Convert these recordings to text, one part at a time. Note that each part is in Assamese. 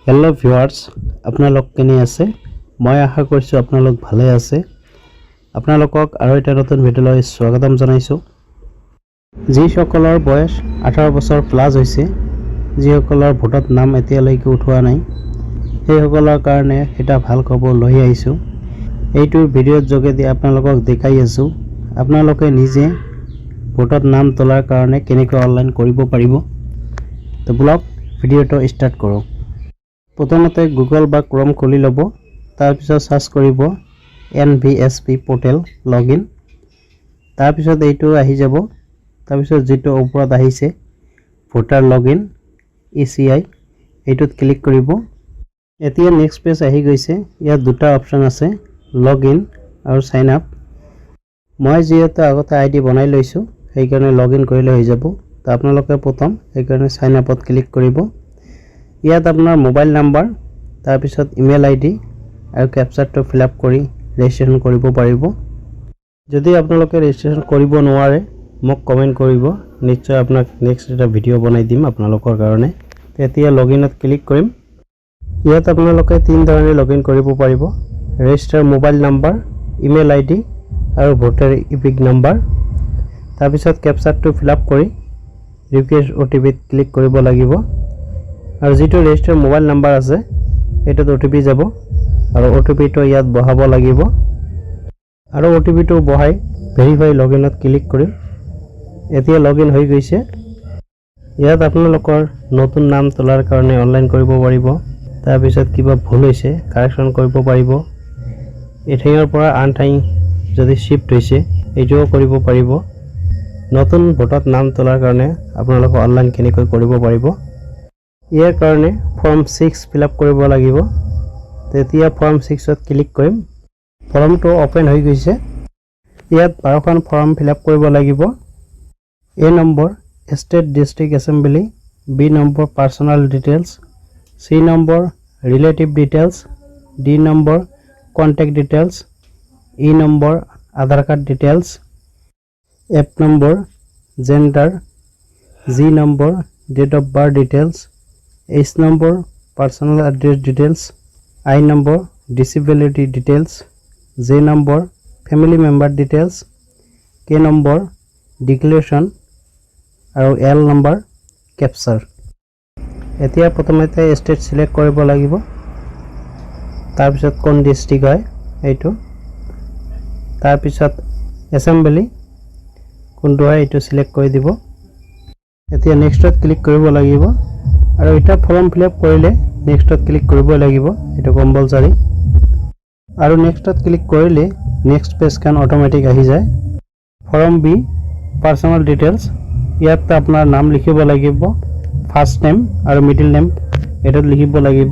हेलो ভিউয়াৰ্স আপোনালোক কেনে আছে মই আশা কৰিছো আপোনালোক ভালে আছে আপোনালোকক আৰু এটা নতুন ভিডিঅলৈ স্বাগতম জনাইছো যি সকলৰ বয়স 18 বছৰ প্লাস হৈছে যি সকলৰ ভোটত নাম এতিয়ালৈকে উঠোৱা নাই সেই সকলৰ কাৰণে এটা ভাল খবৰ লৈ আহিছো এইটো ভিডিঅ'ৰ যোগেদি আপোনালোকক দেখাই আছো আপোনালোকে নিজে ভোটত নাম তোলাৰ কাৰণে কেনেকৈ অনলাইন কৰিব পাৰিব তো ব্লগ ভিডিঅ'টো ষ্টাৰ্ট কৰো প্ৰথমতে গুগল বা ক্ৰোম খুলি লব তাৰ পিছত সাৰ্চ কৰিব NVSP পোৰ্টেল লগইন তাৰ পিছত এইটো আহি যাব তাৰ পিছত যেটো ওপৰত আহিছে ভোটাৰ লগইন ECI এইটোত ক্লিক কৰিব এতিয়া নেক্সট পেজ আহি গৈছে ইয়াত দুটা অপচন আছে লগইন আৰু সাইন আপ মই যেহেতু আগতে আইডি বনাই লৈছো সেই কাৰণে লগইন কৰিলে হৈ যাব তো আপোনালোকে প্ৰথম এই কাৰণে সাইন আপত ক্লিক কৰিব ইয়াত আপোনাৰ মোবাইল নাম্বাৰ তাৰ পিছত ইমেইল আইডি আৰু ক্যাপচাটো ফিল আপ কৰি ৰেজিষ্ট্ৰেচন কৰিব পাৰিব যদি আপোনালোকে ৰেজিষ্ট্ৰেচন কৰিব নোৱাৰে মোক কমেন্ট কৰিব নিশ্চয় আপোনাক নেক্সট এটা ভিডিও বনাই দিম আপোনালোকৰ কাৰণে তেতিয়া লগইনত ক্লিক কৰিম ইয়াত আপোনালোকে তিন ধৰণে লগইন কৰিব পাৰিব register mobile number email ID আৰু ভোটাৰ ইপিক নাম্বাৰ তাৰ পিছত ক্যাপচাটো ফিল আপ কৰি ৰিকুৱেষ্ট OTP ক্লিক কৰিব লাগিব আৰু যেটো ৰেজিষ্টাৰ মোবাইল নাম্বাৰ আছে এটাত OTP যাব আৰু OTP টো ইয়াত বহাব লাগিব আৰু OTP টো বহাই ভেৰিফাই লগইনত ক্লিক কৰিম এতিয়া লগইন হৈ গৈছে ইয়াত আপোনালোকৰ নতুন নাম তোলাৰ কাৰণে অনলাইন কৰিব পাৰিব তাৰ পিছত কিবা ভুল হৈছে কাৰেকচন কৰিব পাৰিব এঠাইৰ পৰা আন ঠাই যদি শিফট হৈছে এইটোও কৰিব পাৰিব নতুন ভোটত নাম তোলাৰ কাৰণে আপোনালোকে অনলাইন কেনেকৈ কৰিব পাৰিব ইয়াৰ কাৰণে ফৰ্ম 6 ফিল আপ কৰিব লাগিব তেতিয়া ফৰ্ম 6 ত ক্লিক কৰিম ফৰ্মটো ওপেন হৈ গৈছে ইয়াত 12খন ফৰ্ম ফিল আপ কৰিব লাগিব A number state district assembly B number personal details C number relative details D number contact details E number Aadhaar card details F number gender G number date of birth details H number personal address details I number disability details J number family member details K number declaration আৰু L number capture এতিয়া প্ৰথমতে স্টেট সিলেক্ট কৰিব লাগিব তাৰ পিছত কোন ডিস্ট্ৰিক্ট হয় এইটো তাৰ পিছত এছেম্বলি কোনটো হয় এইটো সিলেক্ট কৰি দিব এতিয়া নেক্সটত ক্লিক কৰিব লাগিব আৰু এটা ফৰ্ম ফিল আপ কৰিলে নেক্সটত ক্লিক কৰিব লাগিব এটা কম্পালসৰি আৰু নেক্সটত ক্লিক কৰিলে নেক্সট পেজ খান অটোমেটিক আহি যায় ফৰ্ম বি পাৰ্সোনাল ডিটেইলছ ইয়াত আপোনাৰ নাম লিখিব লাগিব ফাৰ্স্ট নেম আৰু মিডল নেম এটাত লিখিব লাগিব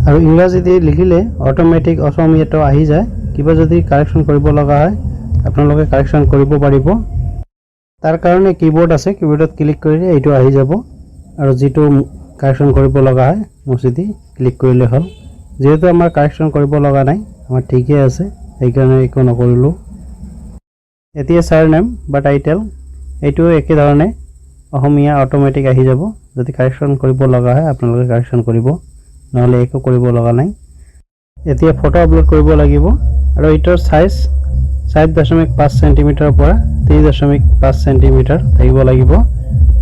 আৰু ইংৰাজীতে লিখিলে অটোমেটিক অসমীয়াটো আহি যায় কিবা যদি কাৰেকচন কৰিব লগা হয় আপোনালোকে কাৰেকচন কৰিব পাৰিব তাৰ কাৰণে কিবোৰ্ড আছে কিবোৰ্ডত ক্লিক কৰিলে এইটো আহি যাব আৰু যেটো কাৰেকচন কৰিব লগা হয় মুছিদি ক্লিক কৰিলে হল যেহেতু আমাৰ কাৰেকচন কৰিব লগা নাই আমাৰ ঠিকই আছে এই কাৰণে একো নকৰিলো এতিয়া সাৰনেম বা টাইটেল এইটো একে ধৰণে অসমীয়া অটোমেটিক আহি যাব যদি কাৰেকচন কৰিব লগা হয় আপোনালোকে কাৰেকচন কৰিব নহলে একো কৰিব লগা নাই এতিয়া ফটো আপলোড কৰিব লাগিব আৰু এটাৰ সাইজ 7.5 সেন্টিমিটাৰ পৰা 3.5 সেন্টিমিটাৰ থাকিব লাগিব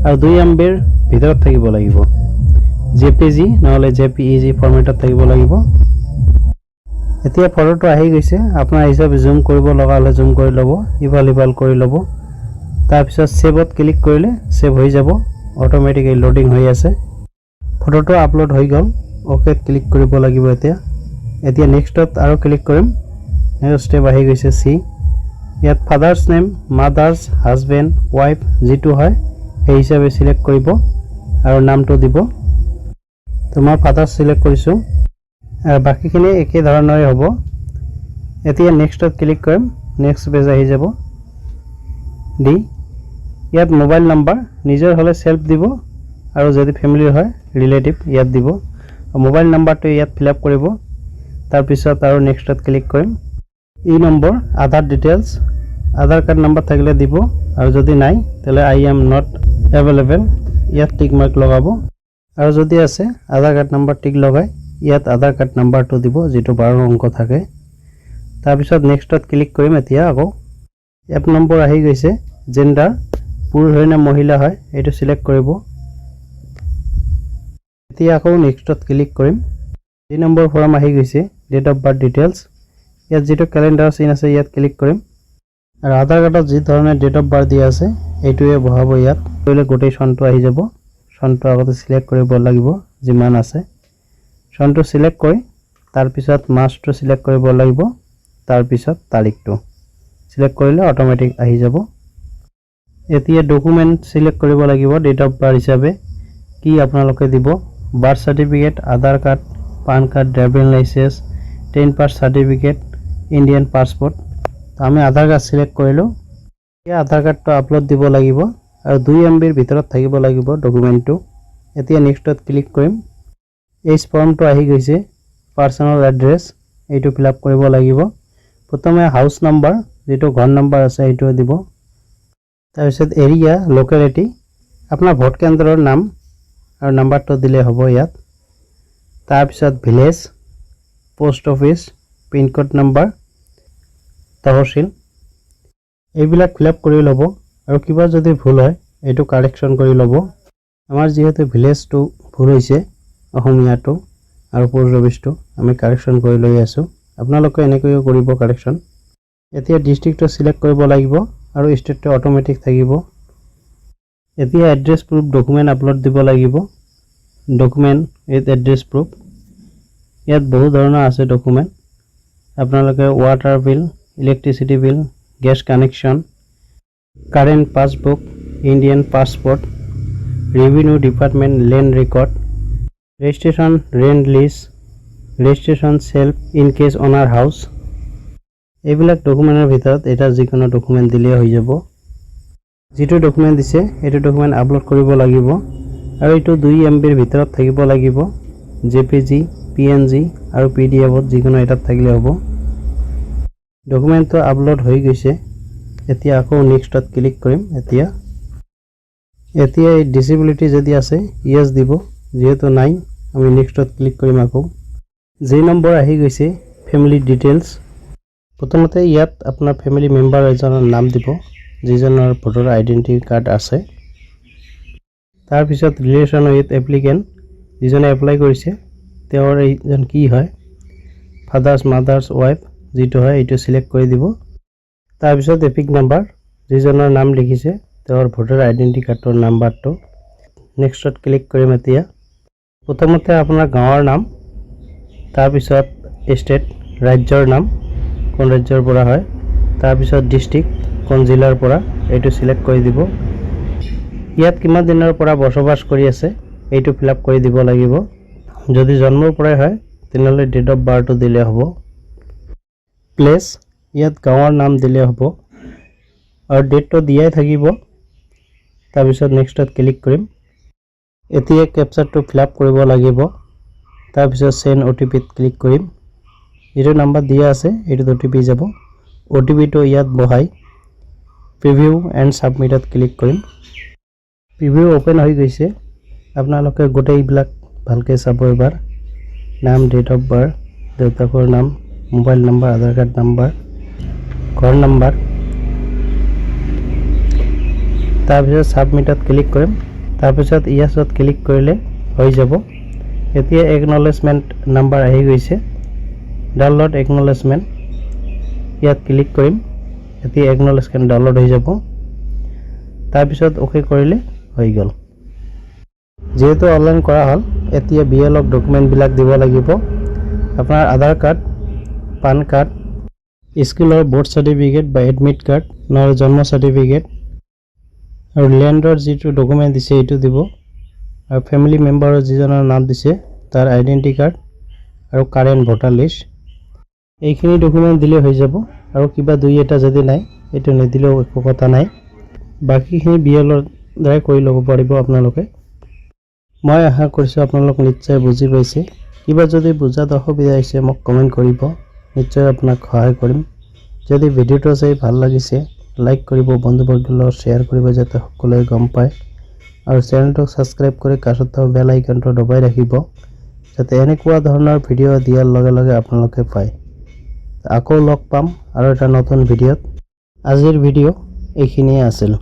আৰু 2 MB ভিতৰত থাকিব লাগিব JPG নহলে JPEG ফৰমেটত থাকিব লাগিব এতিয়া ফটোটো আহি গৈছে আপোনাৰ হিচাপে জুম কৰিব লগা হলে জুম কৰি লব ইভাল কৰি লব তাৰ পিছত সেভত ক্লিক কৰিলে সেভ হৈ যাব অটোমেটিকলি লোডিং হৈ আছে ফটোটো আপলোড হৈ গল ওকে ক্লিক কৰিব লাগিব এতিয়া নেক্সটত আৰু ক্লিক কৰিম নেক্সট স্টেপ আহি গৈছে সি ইয়াত ফাদাৰ্স নেম মাদাৰ্স হাজবেন্ড ওয়াইফ যেটো হয় এই হিচাপে সিলেক্ট কৰিব আৰু নামটো দিব তোমাৰ ফাদাৰ্স সিলেক্ট কৰিছো আৰু বাকিখিনি একে ধৰণৰে হ'ব এতিয়া নেক্সটত ক্লিক কৰিম নেক্সট পেজ আহি যাব ডি ইয়াত মোবাইল নাম্বাৰ নিজৰ হলে সেলফ দিব আৰু যদি ফ্যামিলিৰ হয় ৰিলেটিভ ইয়াত দিব মোবাইল নাম্বাৰটো ইয়াত ফিল আপ কৰিব তাৰ পিছত আৰু নেক্সটত ক্লিক কৰিম ই নম্বৰ আধাৰ ডিটেইলছ আধাৰ কাৰ্ড নাম্বাৰ থাকিলে দিব আৰু যদি নাই তেলে I am not available ইয়াত টিক মাৰ্ক লগাব আৰু যদি আছে আধাৰ কাৰ্ড নাম্বাৰ টিক লগাই ইয়াত আধাৰ কাৰ্ড নাম্বাৰটো দিব যেটো 12 অংক থাকে তাৰ পিছত নেক্সটত ক্লিক কৰিম এতিয়া আকৌ এপ নম্বৰ আহি গৈছে জেন্ডাৰ পুৰুষ হয় না মহিলা হয় এটো সিলেক্ট কৰিব এতিয়া আকৌ নেক্সটত ক্লিক কৰিম 3 নম্বৰ ফৰ্ম আহি গৈছে ডেট অফ বাৰ্থ ডিটেইলছ ইয়াত যেটো ক্যালেন্ডাৰ চিন আছে ইয়াত ক্লিক কৰিম আৰু আধাৰ কাৰ্ডত যি ধৰণে ডেট অফ বাৰ্থ দিয়া আছে এইটোৱে বহাব ইয়াত কৰিলে গোটেই সনটো আহি যাব সনটো আগতে সিলেক্ট কৰিব লাগিব যিমান আছে সনটো সিলেক্ট কৰি তাৰ পিছত মাসটো সিলেক্ট কৰিব লাগিব তাৰ পিছত তাৰিখটো সিলেক্ট কৰিলে অটোমেটিক আহি যাব এতিয়া ডকুমেন্ট সিলেক্ট কৰিব লাগিব ডেট অফ বাৰ্থ হিচাপে কি আপোনালোকে দিব birth certificate Aadhaar card PAN card driving licence 10 pass certificate Indian passport আমি আধাৰ কাৰ্ড সিলেক্ট কৰিলো এই আধাৰ কাৰ্ডটো আপলোড দিব লাগিব আৰু 2 MB ৰ ভিতৰত থাকিব লাগিব ডকুমেন্টটো এতিয়া নেক্সটত ক্লিক কৰিম এই ফৰ্মটো আহি গৈছে পাৰ্সোনাল এড্ৰেছ এইটো ফিল আপ কৰিব লাগিব প্ৰথমে হাউস নাম্বাৰ যেটো ঘৰ নাম্বাৰ আছে এইটো দিব তাৰ পিছত এৰিয়া লোকেলিটি আপোনাৰ ভোট কেন্দ্ৰৰ নাম আৰু নাম্বাৰটো দিলে হ'ব ইয়াত তাৰ পিছত village post office pin code number tehsil এইবিলাক ফিল আপ কৰি লব আৰু কিবা যদি ভুল হয় এটো কাৰেকচন কৰি লব আমাৰ যেহেতু ভিলেজটো ভুল হৈছে অসমীয়াটো আৰু পোষ্ট অফিসটো আমি কাৰেকচন কৰি লৈ আছো আপোনালোকে এনেকৈও কৰিব কাৰেকচন এতিয়া ডিস্ট্ৰিক্টটো সিলেক্ট কৰিব লাগিব আৰু ষ্টেটটো অটোমেটিক থাকিব এতিয়া এড্ৰেছ প্ৰুফ ডকুমেন্ট আপলোড দিব লাগিব ডকুমেন্ট উইথ এড্ৰেছ প্ৰুফ ইয়াত বহু ধৰণৰ আছে ডকুমেন্ট আপোনালোকে water bill electricity bill gas connection current passbook Indian passport revenue department land record registration rent list registration self in case owner house এইবিলাক ডকুমেন্টৰ ভিতৰত এটা যিকোনো ডকুমেন্ট দিলে হৈ যাব যেটো ডকুমেন্ট দিছে এটো ডকুমেন্ট আপলোড কৰিব লাগিব আৰু এটো 2 MB ৰ ভিতৰত থাকিব লাগিব JPG PNG আৰু PDF ত যিকোনো এটাত থাকিলে হ'ব ডকুমেন্টটো আপলোড হৈ গৈছে এতিয়া আকৌ নেক্সটত ক্লিক কৰিম এতিয়া এই ডিসেবিলিটি যদি আছে ইয়েস দিব যেহেতু নাই আমি নেক্সটত ক্লিক কৰিম আকৌ যে নম্বৰ আহি গৈছে ফ্যামিলি ডিটেইলছ প্ৰথমতে ইয়াত আপোনাৰ ফ্যামিলি মেম্বাৰ এজনৰ নাম দিব যিজনৰ ভোটাৰ আইডেন্টিটি কাৰ্ড আছে তাৰ পিছত ৰিলেশন উইথ এপ্লিকেন্ট যিজনে এপ্লাই কৰিছে তেওঁৰ এইজন কি হয় ফাদাৰ্স মাদাৰ্স ওয়াইফ যেটো হয় এটো সিলেক্ট কৰি দিব তাৰ পিছত এপিক নাম্বাৰ যিজনৰ নাম লিখিছে তেওঁৰ ভোটাৰ আইডেন্টিটি কাৰ্ডৰ নাম্বাৰটো নেক্সটত ক্লিক কৰিম এতিয়া প্ৰথমতে আপোনাৰ গাঁৱৰ নাম তাৰ পিছত ষ্টেট ৰাজ্যৰ নাম কোন ৰাজ্যৰ পৰা হয় তাৰ পিছত ডিস্ট্ৰিক্ট কোন জিলাৰ পৰা এটো সিলেক্ট কৰি দিব ইয়াত কিমান দিনৰ পৰা বসবাস কৰি আছে এইটো ফিল আপ কৰি দিব লাগিব যদি জন্মৰ পৰাই হয় তেনেহলে ডেট অফ বাৰ্থটো দিলে হ'ব প্লেস ইয়াত গাঁৱৰ নাম দিলে হ'ব আৰু ডেটটো দিয়াই থাকিব তাৰ পিছত নেক্সটত ক্লিক কৰিম এতিয়া ক্যাপচাৰটো ফিল আপ কৰিব লাগিব তাৰ পিছত সেন্ড OTP ত ক্লিক কৰিম এটো নাম্বাৰ দিয়া আছে এটো OTP যাব OTP টো ইয়াত বহাই প্ৰিভিউ এণ্ড সাবমিটত ক্লিক কৰিম প্ৰিভিউ ওপেন হৈ গৈছে আপোনালোকে গোটেইবিলাক ভালকৈ চাব এবাৰ নাম ডেট অফ বাৰ্থ দেউতাকৰ নাম মোবাইল নাম্বাৰ আধাৰ কাৰ্ড নাম্বাৰ ঘৰ নাম্বাৰ তাৰ পিছত সাবমিটত ক্লিক কৰিম তাৰ পিছত ইয়েছত ক্লিক কৰিলে হৈ যাব এতিয়া একনলেজমেন্ট নাম্বাৰ আহি গৈছে ডাউনলোড একনলেজমেন্ট ইয়াত ক্লিক কৰিম এতিয়া একনলেজমেন্ট ডাউনলোড হৈ যাব তাৰ পিছত ওকে কৰিলে হৈ গল যেহেতু অনলাইন কৰা হল এতিয়া BL ডকুমেন্ট বিলাক দিব লাগিব আপোনাৰ আধাৰ কাৰ্ড পান কাৰ্ড স্কুলৰ বোৰ্ড সাৰ্টিফিকেট বা এডমিট কাৰ্ড নহলে জন্ম সাৰ্টিফিকেট আৰু ল্যান্ডৰ যেটো ডকুমেন্ট দিছে এটো দিব আৰু ফ্যামিলি মেম্বাৰৰ যিজনৰ নাম দিছে তাৰ আইডেন্টিটি কাৰ্ড আৰু কাৰেন্ট ভোটাৰ লিষ্ট এইখিনি ডকুমেন্ট দিলে হৈ যাব আৰু কিবা দুই এটা যদি নাই এটো নিদিলেও একো কথা নাই বাকিখিনি BL দ্বাৰা কৰি ল'ব পাৰিব আপোনালোকে মই আশা কৰিছো আপোনালোক নিশ্চয় বুজি পাইছে কিবা যদি বুজাত অসুবিধা হৈছে মোক কমেন্ট কৰিব নিশ্চয় আপোনাক সহায় কৰিম যদি ভিডিওটো চাই ভাল লাগিছে লাইক কৰিব বন্ধুবৰ্গৰ লগত শ্বেয়াৰ কৰিব যাতে সকলোৱে গম পায় আৰু চেনেলটো ছাবস্ক্ৰাইব কৰি কাষত থকা বেল আইকনটো দবাই ৰাখিব যাতে এনেকুৱা ধৰণৰ ভিডিঅ' দিয়াৰ লগে লগে আপোনালোকে পায়। আকৌ লগ পাম আৰু এটা নতুন ভিডিঅ'ত। আজিৰ ভিডিঅ' এইখিনিয়ে আছিল।